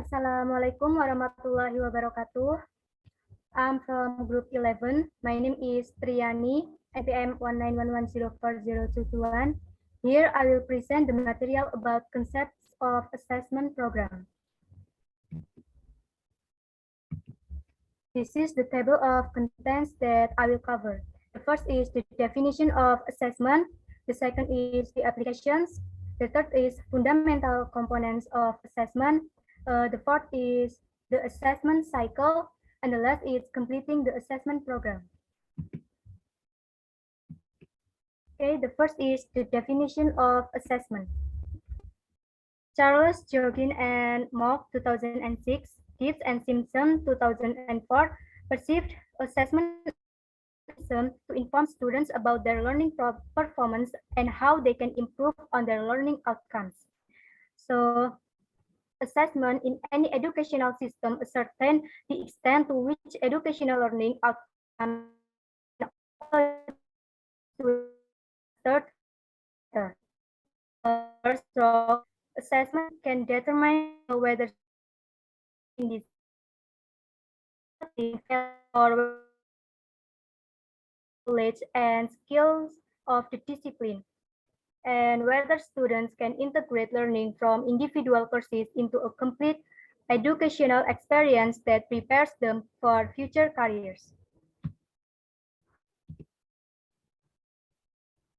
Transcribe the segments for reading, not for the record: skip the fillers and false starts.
Assalamualaikum warahmatullahi wabarakatuh. I'm from Group 11. My name is Triyani, NPM 191104021. Here I will present the material about concepts of assessment program. This is the table of contents that I will cover. The first is the definition of assessment. The second is the applications. The third is fundamental components of assessment. The fourth is the assessment cycle. And the last is completing the assessment program. Okay, the first is the definition of assessment. Charles Jorgin and Mock 2006, Gibbs and Simpson 2004 perceived assessment to inform students about their learning performance and how they can improve on their learning outcomes. So, assessment in any educational system ascertain the extent to which educational learning outcomes so assessment can determine whether in this or knowledge and skills of the discipline, and whether students can integrate learning from individual courses into a complete educational experience that prepares them for future careers.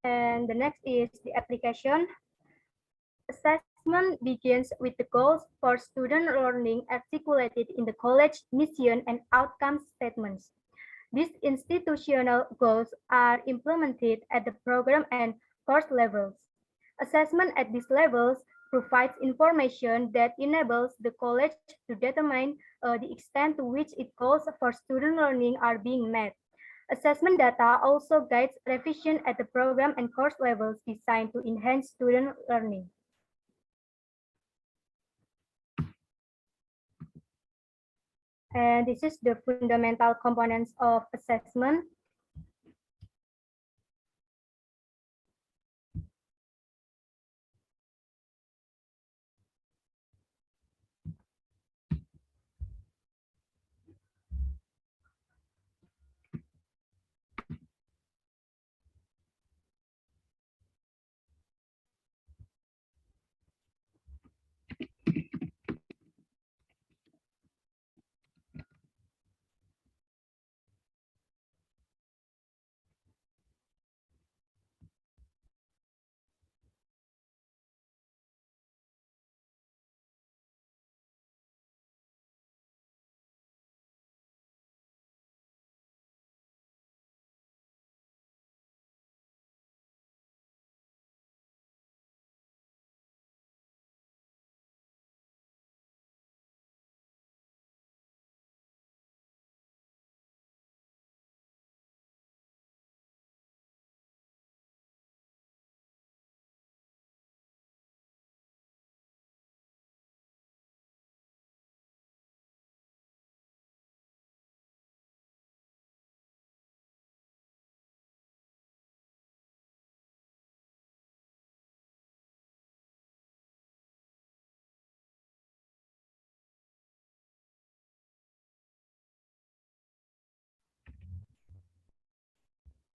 And the next is the application. Assessment begins with the goals for student learning articulated in the college mission and outcome statements. These institutional goals are implemented at the program and course levels. Assessment at these levels provides information that enables the college to determine the extent to which its goals for student learning are being met. Assessment data also guides revision at the program and course levels designed to enhance student learning. And this is the fundamental components of assessment.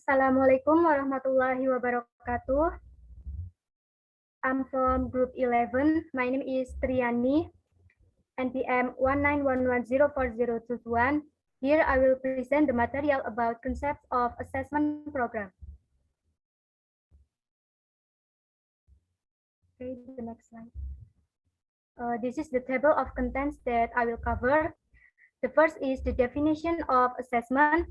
Assalamualaikum warahmatullahi wabarakatuh. I'm from Group 11. My name is Triyani, NPM 191104021. Here I will present the material about concepts of assessment program. Okay, the next slide. This is the table of contents that I will cover. The first is the definition of assessment.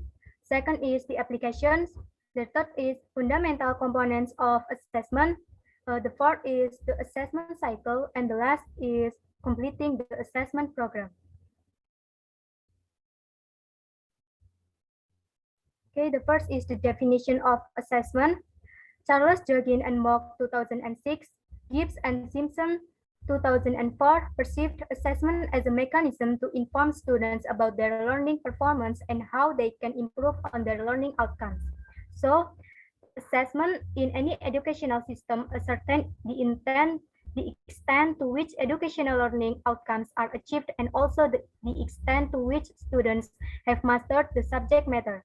Second is the applications. The third is fundamental components of assessment. The fourth is the assessment cycle. And the last is completing the assessment program. Okay, the first is the definition of assessment. Charles Jorgin and Mock 2006, Gibbs and Simpson 2004 perceived assessment as a mechanism to inform students about their learning performance and how they can improve on their learning outcomes. So, assessment in any educational system ascertain the intent the extent to which educational learning outcomes are achieved, and also the extent to which students have mastered the subject matter.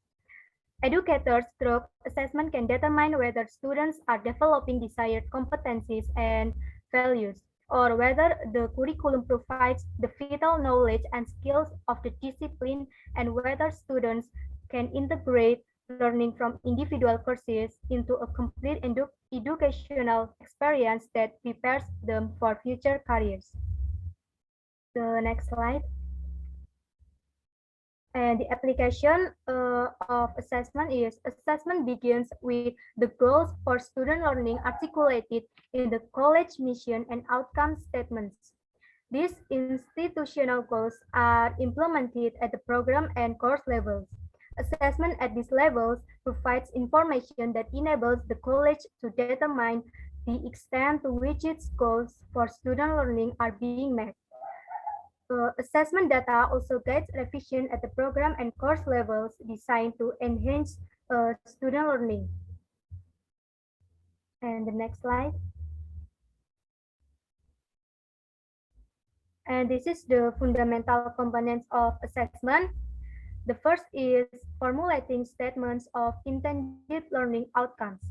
Educators through assessment can determine whether students are developing desired competencies and values, or whether the curriculum provides the vital knowledge and skills of the discipline, and whether students can integrate learning from individual courses into a complete educational experience that prepares them for future careers. The next slide. And the application of assessment is assessment begins with the goals for student learning articulated in the college mission and outcome statements. These institutional goals are implemented at the program and course levels. Assessment at these levels provides information that enables the college to determine the extent to which its goals for student learning are being met. Assessment data also guides revision at the program and course levels designed to enhance student learning. And the next slide. And this is the fundamental components of assessment. The first is formulating statements of intended learning outcomes.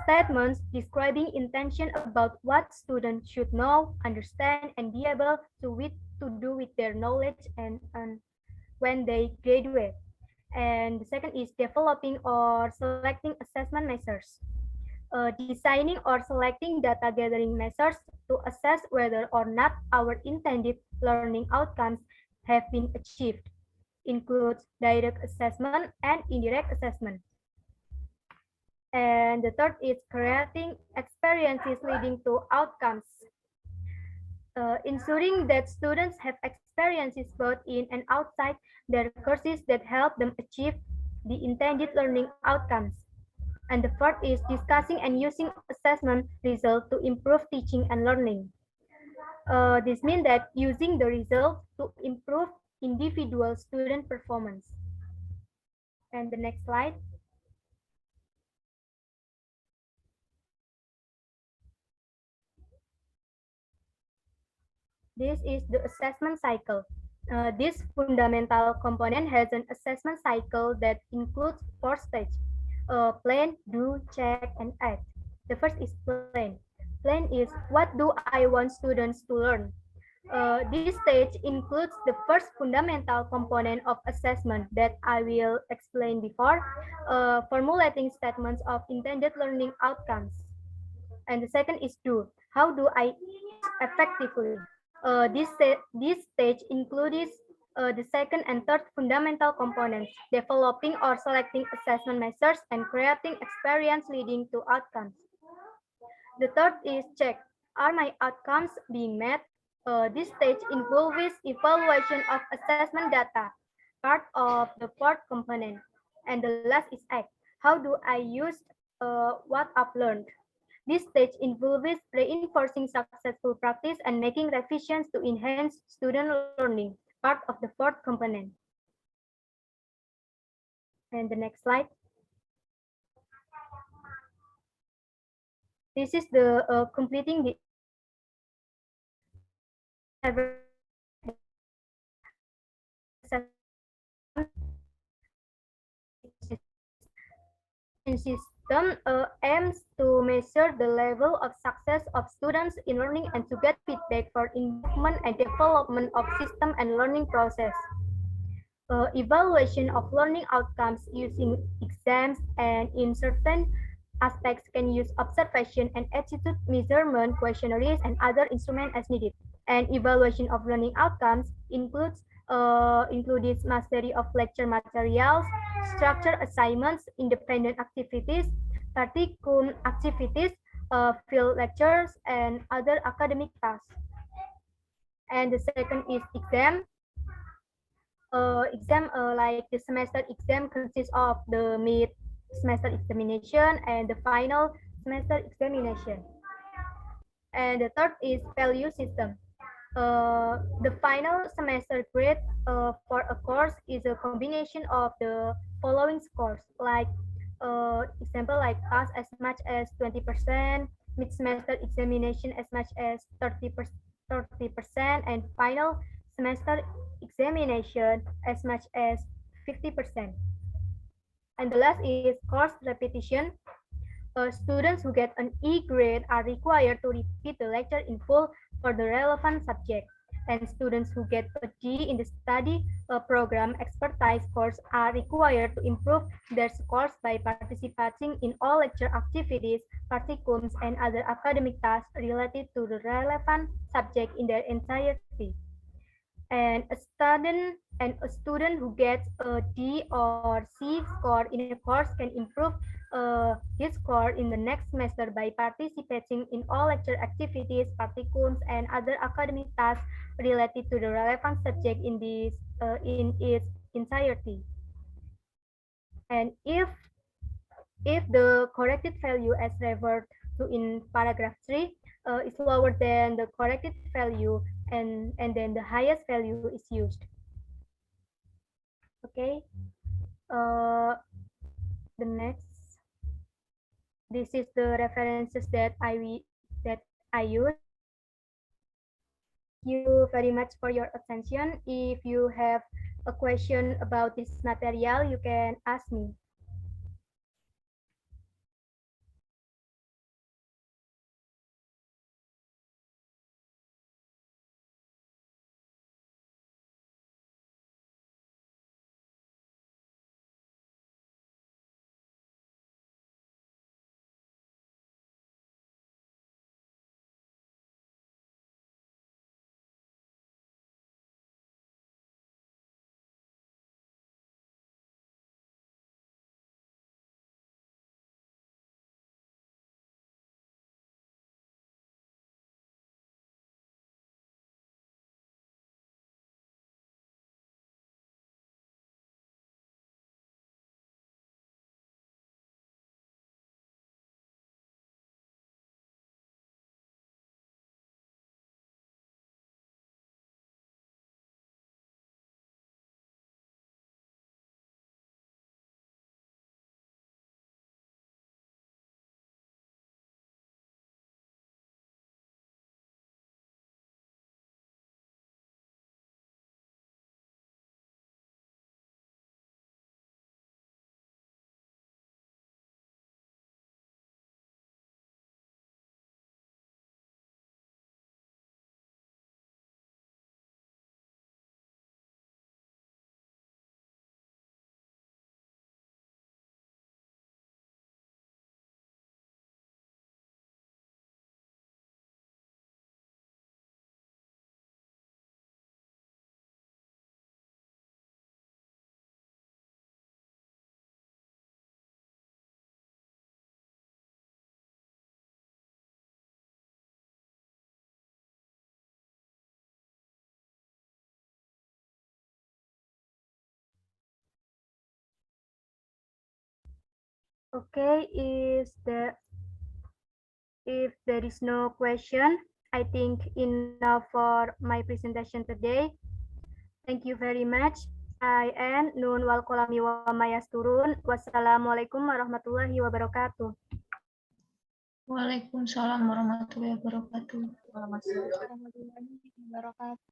Statements describing intention about what students should know, understand, and be able to do with their knowledge and when they graduate. And the second is developing or selecting assessment measures. Designing or selecting data gathering measures to assess whether or not our intended learning outcomes have been achieved. Includes direct assessment and indirect assessment. And the third is creating experiences leading to outcomes. Ensuring that students have experiences both in and outside their courses that help them achieve the intended learning outcomes. And the fourth is discussing and using assessment results to improve teaching and learning. This means that using the results to improve individual student performance. And the next slide. This is the assessment cycle. This fundamental component has an assessment cycle that includes four stages: plan, do, check, and act. The first is plan. Plan is what do I want students to learn? This stage includes the first fundamental component of assessment that I will explain before, formulating statements of intended learning outcomes. And the second is do. How do I effectively? This stage includes the second and third fundamental components, developing or selecting assessment measures and creating experience leading to outcomes. The third is check. Are my outcomes being met? This stage involves evaluation of assessment data, part of the fourth component. And the last is act. How do I use what I've learned? This stage involves reinforcing successful practice and making revisions to enhance student learning, part of the fourth component. And the next slide. This is the completing the system aims to measure the level of success of students in learning and to get feedback for improvement and development of system and learning process. Evaluation of learning outcomes using exams and in certain aspects can use observation and attitude measurement questionnaires and other instruments as needed. And evaluation of learning outcomes includes mastery of lecture materials, structured assignments, independent activities, practicum activities, field lectures, and other academic tasks. And the second is exam. Like the semester exam consists of the mid semester examination and the final semester examination. And the third is value system. The final semester grade for a course is a combination of the following scores, like example like pass as much as 20%, mid-semester examination as much as 30%, and final semester examination as much as 50%. And the last is course repetition. Students who get an E grade are required to repeat the lecture in full for the relevant subject. And students who get a D in the study program expertise course are required to improve their scores by participating in all lecture activities, practicums, and other academic tasks related to the relevant subject in their entirety. And a student who gets a D or C score in a course can improve his score in the next semester by participating in all lecture activities, practicums, and other academic tasks related to the relevant subject in its entirety. And if the corrected value as referred to in paragraph 3 is lower than the corrected value, and then the highest value is used. Okay. Uh, the next, this is the references that I use. Thank you very much for your attention. If you have a question about this material, you can ask me. Okay, if there is no question, I think enough for my presentation today. Thank you very much. I am Nun wal kolami wa mayasturun. Wassalamualaikum warahmatullahi wabarakatuh. Waalaikumsalam warahmatullahi wabarakatuh. Warahmatullahi wabarakatuh.